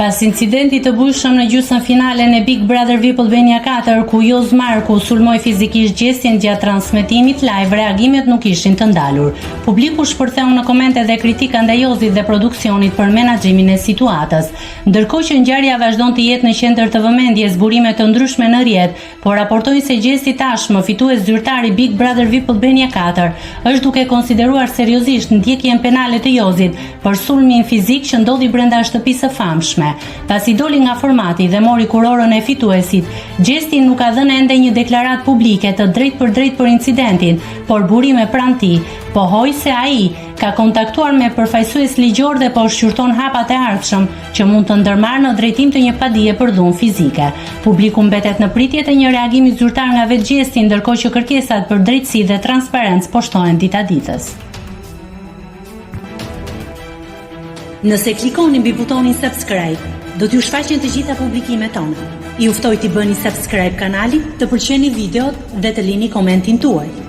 Pas incidentit të bujshëm në gjysmën finale në Big Brother VIP Albania 4, ku Joz Marku sulmoi fizikisht Gjestin gjatë transmetimit live, reagimet nuk ishin të ndalur. Publiku shpërtheu në komente dhe kritika ndaj Jozit dhe produksionit për menaxhimin e situatës. Ndërkohë që ngjarja vazhdon të jetë në qendër të vëmendjes, burime të ndryshme në rrjet, por raportojnë se Gjesti tashmë fitues zyrtari Big Brother VIP Albania 4 është duke konsideruar seriozisht ndjekjen penale të Jozit për sulmin fizik që ndodhi brenda shtëpisë së famshme. Pasi doli nga formati dhe mori kurorën e fituesit, Gjesti nuk ka dhënë ende një deklaratë publike të drejtë për incidentin, por burime pranë tij pohoi se ai ka kontaktuar me përfaqësues ligjor dhe po shqyrton hapat e ardhshëm që mund të ndërmarrë në drejtim të një padije për dhunë fizike. Publiku mbetet në pritje të një reagimi zyrtar nga vetë Gjesti, ndërkohë që kërkesat për drejtësi dhe transparencë poshtohen ditaditës. Nëse klikoni mbi butonin subscribe, do t'ju shfaqen të gjitha publikimet tona. Ju ftoj t'i bëni subscribe kanalit, të pëlqeni videot dhe të lini komentin tuaj.